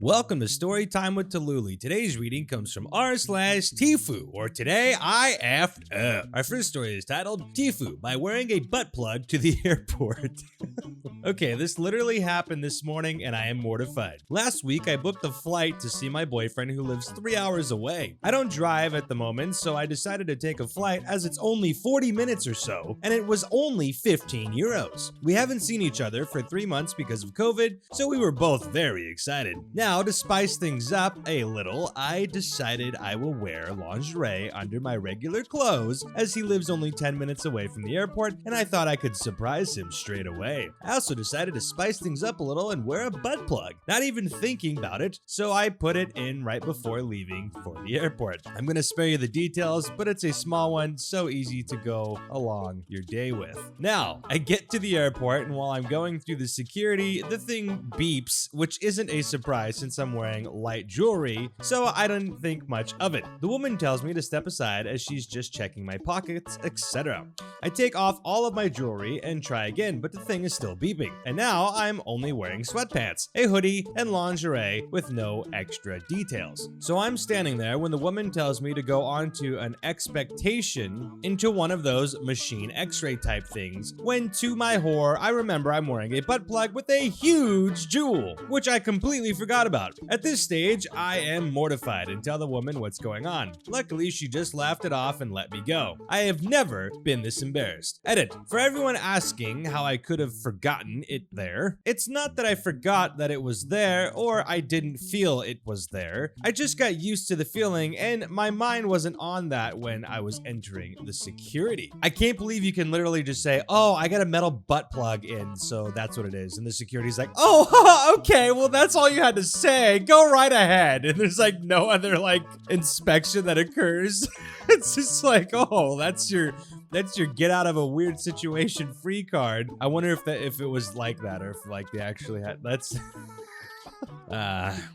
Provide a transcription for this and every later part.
Welcome to Storytime with Tallulah. Today's reading comes from r/TIFU, or Today I Effed Up. Our first story is titled TIFU by wearing a butt plug to the airport. Okay, this literally happened this morning and I am mortified. Last week I booked a flight to see my boyfriend who lives 3 hours away. I don't drive at the moment, so I decided to take a flight as it's only 40 minutes or so, and it was only 15 euros. We haven't seen each other for 3 months because of COVID, so we were both very excited. Now, to spice things up a little, I decided I will wear lingerie under my regular clothes as he lives only 10 minutes away from the airport, and I thought I could surprise him straight away. I also decided to spice things up a little and wear a butt plug, not even thinking about it, so I put it in right before leaving for the airport. I'm gonna spare you the details, but it's a small one, so easy to go along your day with. Now, I get to the airport, and while I'm going through the security, the thing beeps, which isn't a surprise since I'm wearing light jewelry, so I didn't think much of it. The woman tells me to step aside as she's just checking my pockets, etc. I take off all of my jewelry and try again, but the thing is still beeping. And now I'm only wearing sweatpants, a hoodie, and lingerie with no extra details. So I'm standing there when the woman tells me to go onto an expectation into one of those machine x-ray type things, when to my horror, I remember I'm wearing a butt plug with a huge jewel, which I completely forgot about. At this stage, I am mortified and tell the woman what's going on. Luckily, she just laughed it off and let me go. I have never been this embarrassed. Edit. For everyone asking how I could have forgotten it there, it's not that I forgot that it was there or I didn't feel it was there. I just got used to the feeling and my mind wasn't on that when I was entering the security. I can't believe you can literally just say, oh, I got a metal butt plug in, so that's what it is. And the security's like, oh, okay, well, that's all you had to say. Go right ahead. And there's like no other inspection that occurs. It's just like, oh, that's your get out of a weird situation free card. I wonder if it was like that, or if they actually had that's all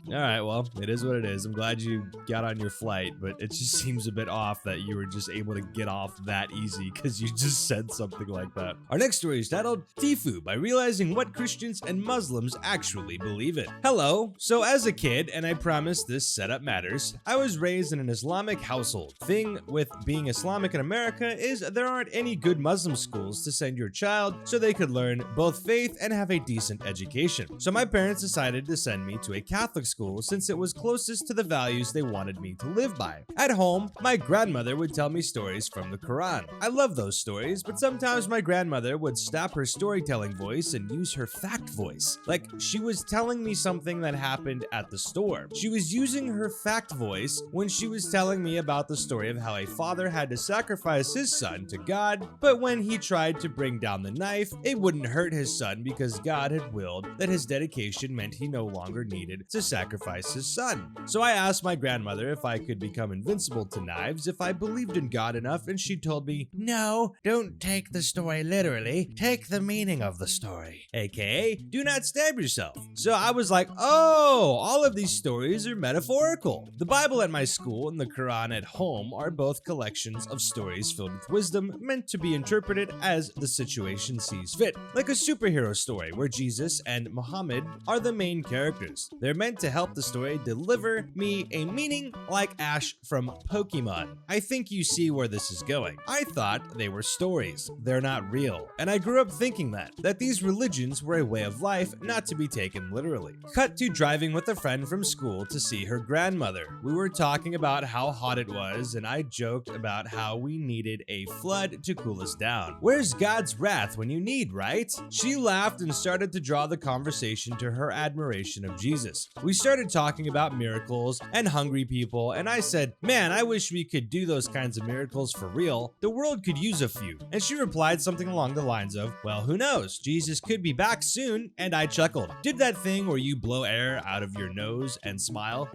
right, well, it is what it is. I'm glad you got on your flight, but it just seems a bit off that you were just able to get off that easy because you just said something like that. Our next story is titled TIFU by realizing what Christians and Muslims actually believe in. Hello. So as a kid, and I promise this setup matters, I was raised in an Islamic household. Thing with being Islamic in America is there aren't any good Muslim schools to send your child so they could learn both faith and have a decent education. So my parents decided to send me to a Catholic school since it was closest to the values they wanted me to live by. At home, my grandmother would tell me stories from the Quran. I love those stories, but sometimes my grandmother would stop her storytelling voice and use her fact voice. Like she was telling me something that happened at the store. She was using her fact voice when she was telling me about the story of how a father had to sacrifice his son to God, but when he tried to bring down the knife, it wouldn't hurt his son because God had willed that his dedication meant he no longer needed to sacrifice his son. So I asked my grandmother if I could become invincible to knives if I believed in God enough, and she told me, no, don't take the story literally, take the meaning of the story, aka do not stab yourself. So I was like, oh, all of these stories are metaphorical. The Bible at my school and the Quran at home are both collections of stories filled with wisdom meant to be interpreted as the situation sees fit, like a superhero story where Jesus and Muhammad are the main characters. They're meant to help the story deliver me a meaning like Ash from Pokemon. I think you see where this is going. I thought they were stories. They're not real. And I grew up thinking that these religions were a way of life not to be taken literally. Cut to driving with a friend from school to see her grandmother. We were talking about how hot it was, and I joked about how we needed a flood to cool us down. Where's God's wrath when you need, right? She laughed and started to draw the conversation to her admiration of Jesus. We started talking about miracles and hungry people, and I said, man, I wish we could do those kinds of miracles for real. The world could use a few. And she replied something along the lines of, well, who knows? Jesus could be back soon. And I chuckled. Did that thing where you blow air out of your nose and smile?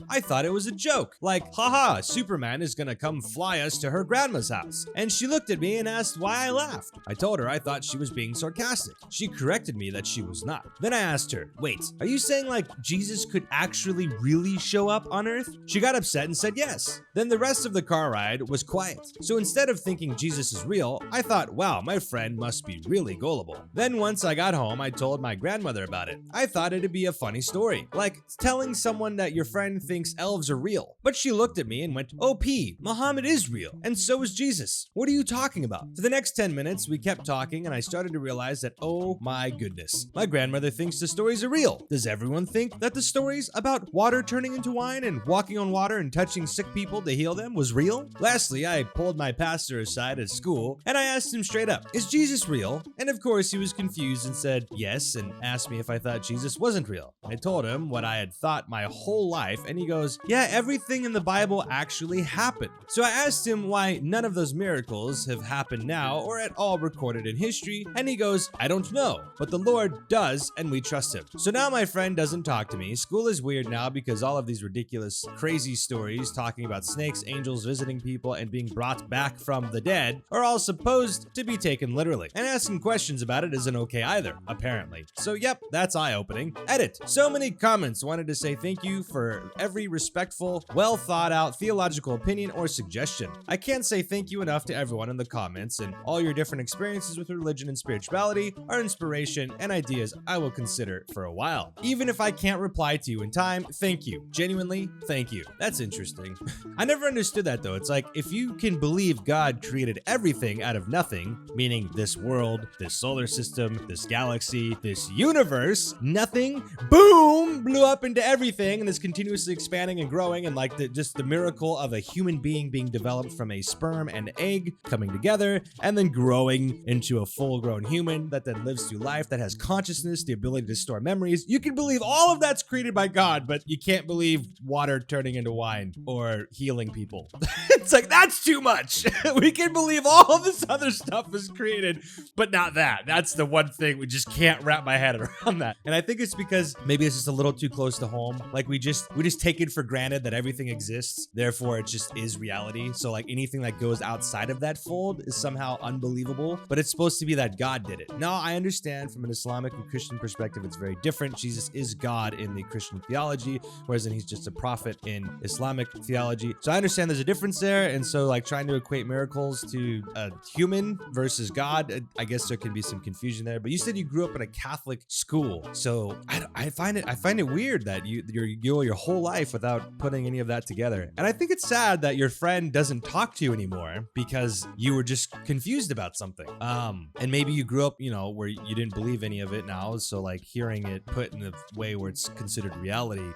I thought it was a joke. Like, haha, Superman is gonna come fly us to her grandma's house. And she looked at me and asked why I laughed. I told her I thought she was being sarcastic. She corrected me that she was not. Then I asked her, wait, are you saying like Jesus could actually really show up on Earth? She got upset and said yes. Then the rest of the car ride was quiet. So instead of thinking Jesus is real, I thought, wow, my friend must be really gullible. Then once I got home, I told my grandmother about it. I thought it'd be a funny story, like telling someone that your friend thinks elves are real. But she looked at me and went, "Oh, P, Muhammad is real, and so is Jesus. What are you talking about?" For the next 10 minutes, we kept talking, and I started to realize that, oh my goodness, my grandmother thinks the stories are real. Does everyone think that the stories about water turning into wine and walking on water and touching sick people to heal them was real? Lastly, I pulled my pastor aside at school, and I asked him straight up, "Is Jesus real?" And of course, he was confused and said yes, and asked me if I thought Jesus wasn't real. I told him what I had thought my whole life, and he goes, "Yeah, everything in the Bible actually happened." So I asked him why none of those miracles have happened now or at all recorded in history, and he goes, "I don't know, but the Lord does, and we trust him." So now my friend doesn't talk to me. School is weird now because all of these ridiculous, crazy stories talking about snakes, angels visiting people, and being brought back from the dead are all supposed to be taken literally. And asking questions about it isn't okay either, apparently. So yep, that's eye-opening. Edit. So many comments wanted to say thank you for every respectful, well thought out theological opinion or suggestion. I can't say thank you enough to everyone in the comments, and all your different experiences with religion and spirituality are inspiration and ideas I will consider for a while. Even if I can't reply to you in time, thank you. Genuinely, thank you. That's interesting. I never understood that though. It's like, if you can believe God created everything out of nothing, meaning this world, this solar system, this galaxy, this universe, nothing, boom, blew up into everything and is continuously expanding and growing, and like just the miracle of a human being being developed from a sperm and egg coming together and then growing into a full-grown human that then lives through life, that has consciousness, the ability to store memories. You can believe all of that's created by God, but you can't believe water turning into wine or healing people. It's like, that's too much. We can believe all of this other stuff is created, but not that. That's the one thing we just can't wrap my head around that. And I think it's because maybe it's just a little too close to home. Like we just take it for granted that everything exists, therefore it just is reality. So like anything that goes outside of that fold is somehow unbelievable, but it's supposed to be that God did it. Now I understand from an Islamic and Christian perspective it's very different. Jesus is God in the Christian theology, whereas then he's just a prophet in Islamic theology. So I understand there's a difference there, and so like trying to equate miracles to a human versus God, I guess there can be some confusion there. But you said you grew up in a Catholic school, so I find it weird that you go your whole life without putting any of that together. And I think it's sad that your friend doesn't talk to you anymore because you were just confused about something. And maybe you grew up, where you didn't believe any of it now, so like hearing it put in a way where it's considered reality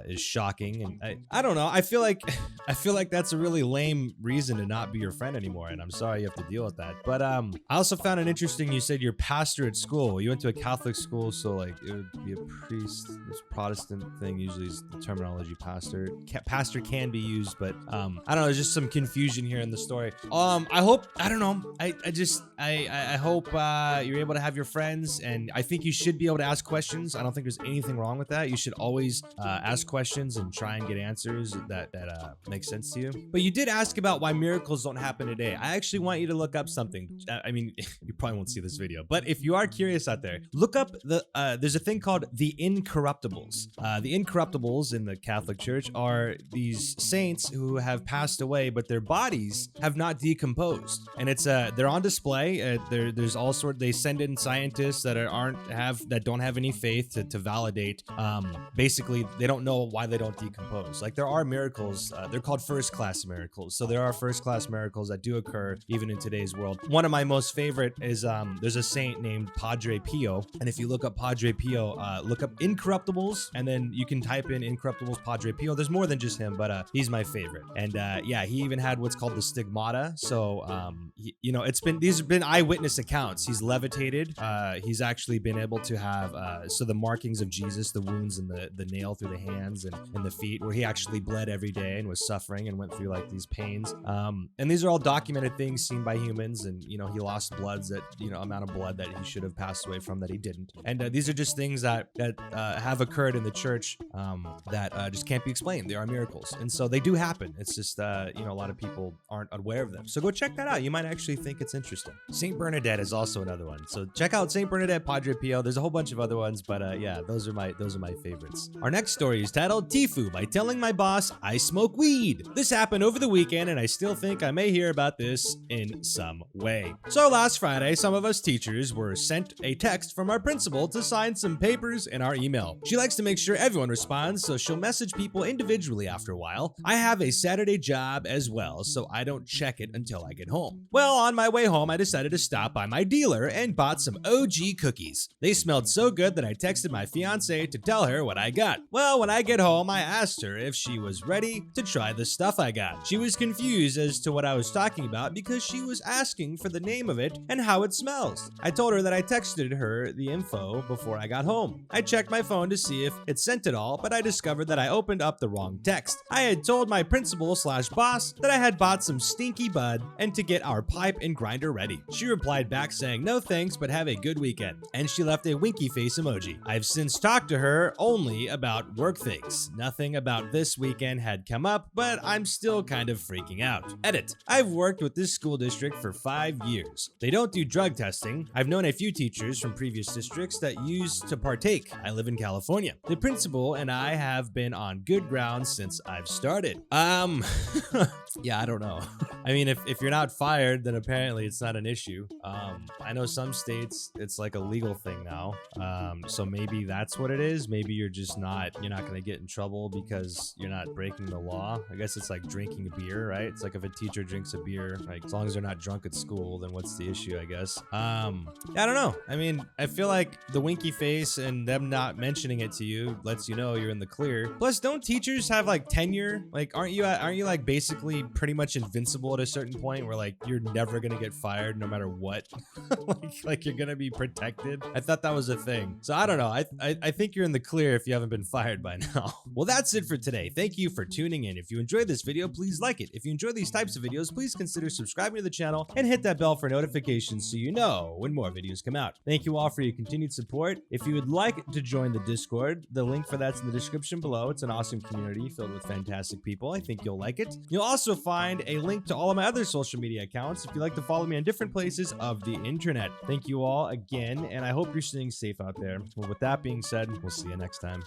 is shocking. And I don't know. I feel like that's a really lame reason to not be your friend anymore, and I'm sorry you have to deal with that. But I also found it interesting. You said your pastor at school. You went to a Catholic school, so like it would be a priest. This Protestant thing usually is the terminology pastor. Pastor can be used, but I don't know. There's just some confusion here in the story. I hope you're able to have your friends, and I think you should be able to ask questions. I don't think there's anything wrong with that. You should always ask questions and try and get answers that make sense to you. But you did ask about why miracles don't happen today. I actually want you to look up something. I mean, you probably won't see this video, but if you are curious out there, look up there's a thing called the Incorruptibles. The Incorruptibles in the Catholic Church are these saints who have passed away, but their bodies have not decomposed, and it's they're on display. There's all sorts. They send in scientists that don't have any faith to validate. Basically, they don't know why they don't decompose. Like there are miracles. They're called first-class miracles. So there are first-class miracles that do occur even in today's world. One of my most favorite is there's a saint named Padre Pio, and if you look up Padre Pio, look up Incorruptibles, and then you can type in Incorruptibles Padre Pio. There's more than just him, but he's my favorite. And yeah, he even had what's called the stigmata. So these have been eyewitness accounts. He's levitated. He's actually been able to have so the markings of Jesus, the wounds and the nail through the hands and the feet, where he actually bled every day and was suffering and went through like these pains. And these are all documented things seen by humans, and he lost amount of blood that he should have passed away from that he didn't. And these are just things that have occurred in the church that just can't be explained. They are miracles, and so they do happen. It's just a lot of people aren't aware of them. So go check that out. You might actually think it's interesting. Saint Bernadette is also another one. So check out Saint Bernadette, Padre Pio. There's a whole bunch of other ones, but yeah, those are Those are my favorites. Our next story is titled TIFU by telling my boss I smoke weed. This happened over the weekend and I still think I may hear about this in some way. So last Friday, some of us teachers were sent a text from our principal to sign some papers in our email. She likes to make sure everyone responds, so she'll message people individually after a while. I have a Saturday job as well, so I don't check it until I get home. Well, on my way home, I decided to stop by my dealer and bought some OG cookies. They smelled so good that I texted my fiance to tell her what I got. Well, when I get home, I asked her if she was ready to try the stuff I got. She was confused as to what I was talking about because she was asking for the name of it and how it smells. I told her that I texted her the info before I got home. I checked my phone to see if it sent it all, but I discovered that I opened up the wrong text. I had told my principal/boss that I had bought some stinky bud and to get our pipe and grinder ready. She replied back saying no thanks, but have a good weekend, and she left a winky face emoji. I've since talked to her only about work things. Nothing about this weekend had come up, but I'm still kind of freaking out. Edit. I've worked with this school district for 5 years. They don't do drug testing. I've known a few teachers from previous districts that used to partake. I live in California. The principal and I have been on good ground since I've started. Yeah, I don't know. I mean, if you're not fired, then apparently it's not an issue. I know some states it's like a legal thing now. So maybe that's what it is. Maybe you're not gonna get in trouble because you're not breaking the law. I guess it's like drinking a beer, right? It's like if a teacher drinks a beer, like as long as they're not drunk at school, then what's the issue, I guess? I don't know. I mean, I feel like the winky face and them not mentioning it to you lets you know you're in the clear. Plus, don't teachers have like tenure? Like, aren't you like basically pretty much invincible at a certain point where like you're never gonna get fired no matter what? like you're gonna be protected. I thought that was a thing. So I don't know. I think you're in the clear if you haven't been fired by now. Well, that's it for today. Thank you for tuning in. If you enjoyed this video, please like it. If you enjoy these types of videos, please consider subscribing to the channel and hit that bell for notifications so you know when more videos come out. Thank you all for your continued support. If you would like to join the Discord, the link for that's in the description below. It's an awesome community filled with fantastic people. I think you'll like it. You'll also find a link to all of my other social media accounts if you'd like to follow me on different places of the internet. Thank you all again, and I hope you're staying safe out there. Well, with that being said, we'll see you next time.